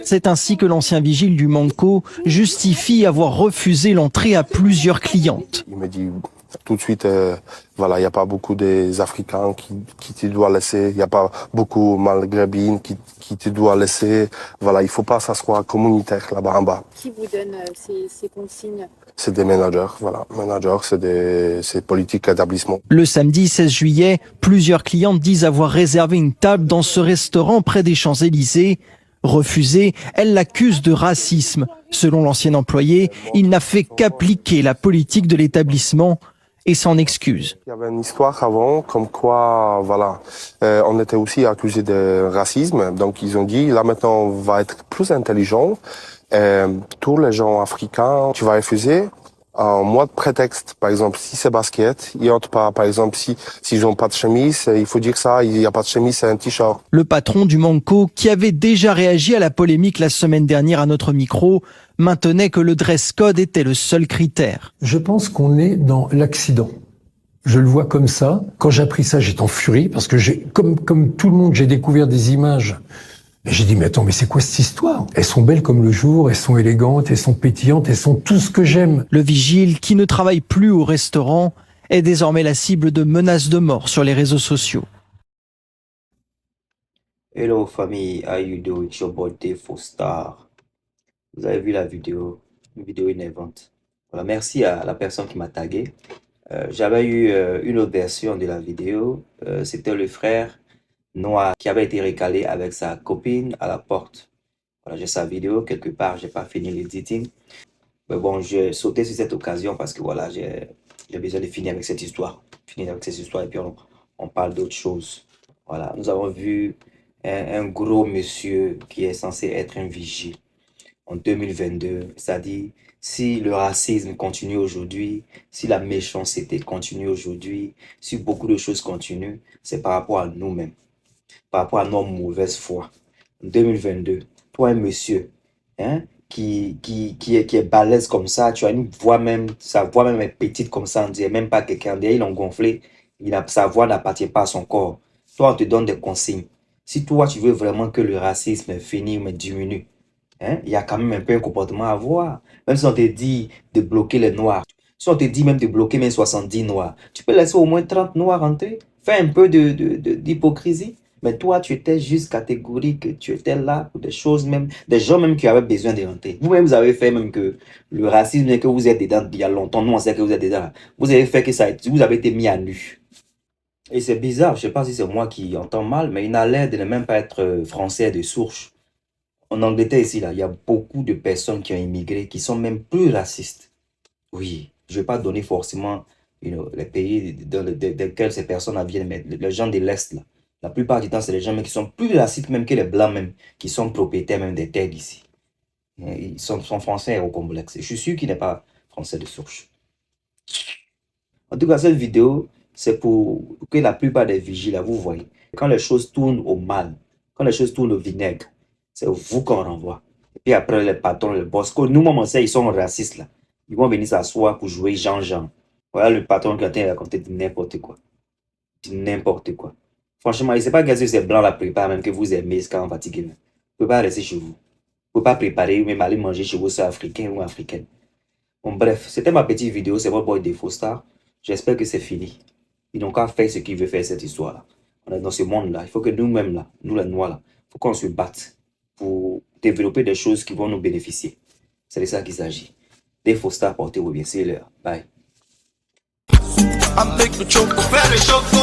C'est ainsi que l'ancien vigile du Manco justifie avoir refusé l'entrée à plusieurs clientes. Il me dit tout de suite, voilà, il n'y a pas beaucoup des Africains qui te doivent laisser, il n'y a pas beaucoup de Maghrébines qui te doivent laisser. Voilà, il faut pas s'asseoir communautaire là-bas en bas. Qui vous donne ces consignes? C'est des managers, voilà. Managers, c'est politique d'établissement. Le samedi 16 juillet, plusieurs clientes disent avoir réservé une table dans ce restaurant près des Champs-Élysées. Refusée, elle l'accuse de racisme. Selon l'ancien employé, il n'a fait qu'appliquer la politique de l'établissement et s'en excuse. Il y avait une histoire avant, comme quoi, voilà, on était aussi accusé de racisme. Donc ils ont dit, là maintenant, on va être plus intelligent. Tous les gens africains, tu vas refuser en mois de prétexte. Par exemple, si c'est basket, ils n'entrent pas. Par exemple, s'ils n'ont pas de chemise, il faut dire ça, il n'y a pas de chemise, c'est un t-shirt. Le patron du Manco, qui avait déjà réagi à la polémique la semaine dernière à notre micro, maintenait que le dress code était le seul critère. Je pense qu'on est dans l'accident. Je le vois comme ça. Quand j'ai appris ça, j'étais en furie parce que comme tout le monde, j'ai découvert des images. Et j'ai dit, mais attends, mais c'est quoi cette histoire? Elles sont belles comme le jour, elles sont élégantes, elles sont pétillantes, elles sont tout ce que j'aime. Le vigile, qui ne travaille plus au restaurant, est désormais la cible de menaces de mort sur les réseaux sociaux. Hello famille, how you doing? It's your boy Defostar. Vous avez vu la vidéo, une vidéo énervante. Voilà, merci à la personne qui m'a tagué. J'avais eu une autre version de la vidéo. C'était le frère noir qui avait été recalé avec sa copine à la porte. Voilà, j'ai sa vidéo quelque part, j'ai pas fini l'editing. Mais bon, j'ai sauté sur cette occasion parce que voilà, j'ai besoin de finir avec cette histoire. Finir avec cette histoire et puis on parle d'autre chose. Voilà, nous avons vu un gros monsieur qui est censé être un vigile en 2022. C'est-à-dire, si le racisme continue aujourd'hui, si la méchanceté continue aujourd'hui, si beaucoup de choses continuent, c'est par rapport à nous-mêmes, par rapport à nos mauvaises foi. En 2022, toi, un monsieur qui est balèze comme ça, tu as une voix même, sa voix même est petite comme ça, on dirait même pas quelqu'un, derrière ils l'ont gonflé, sa voix n'appartient pas à son corps. Toi, on te donne des consignes. Si toi, tu veux vraiment que le racisme finisse mais diminue, il y a quand même un peu un comportement à avoir. Même si on te dit de bloquer les noirs, si on te dit même de bloquer même 70 noirs, tu peux laisser au moins 30 noirs entrer. Fais un peu d'hypocrisie. Mais toi, tu étais juste catégorique, tu étais là pour des choses même, des gens même qui avaient besoin de rentrer. Vous-même, vous avez fait même que le racisme, que vous êtes dedans il y a longtemps, nous on sait que vous êtes dedans. Vous avez fait que ça, vous avez été mis à nu. Et c'est bizarre, je ne sais pas si c'est moi qui entends mal, mais il n'a l'air de ne même pas être français de souche. En Angleterre ici, là, il y a beaucoup de personnes qui ont immigré qui sont même plus racistes. Oui, je ne vais pas donner forcément les pays dans lesquels ces personnes viennent, mais les gens de l'Est, là. La plupart du temps, c'est les gens qui sont plus racistes même que les Blancs même, qui sont propriétaires même des terres ici. Ils sont français au complexe. Je suis sûr qu'il n'est pas français de souche. En tout cas, cette vidéo, c'est pour que la plupart des vigiles, là, vous voyez, quand les choses tournent au mal, quand les choses tournent au vinaigre, c'est vous qu'on renvoie. Et puis après, les patrons, les boss, nous-mêmes, on sait, ils sont racistes là. Ils vont venir s'asseoir pour jouer Jean-Jean. Voilà le patron qui est en train de raconter n'importe quoi. N'importe quoi. Franchement, il ne sait pas qu'est-ce que ces blancs la préparent, même que vous aimez ce quand on fatigue. Vous ne pouvez pas rester chez vous. Vous ne pouvez pas préparer ou même aller manger chez vos soeurs africains ou africaines. Bon, bref, c'était ma petite vidéo. C'est votre boy Defostar. J'espère que c'est fini. Ils n'ont qu'à faire ce qu'ils veulent faire cette histoire-là. On est dans ce monde-là. Il faut que nous-mêmes, là, nous les noirs, là, il faut qu'on se batte pour développer des choses qui vont nous bénéficier. C'est de ça qu'il s'agit. Defostar, portez-vous bien. C'est l'heure. Bye. I'm making choco, very choco.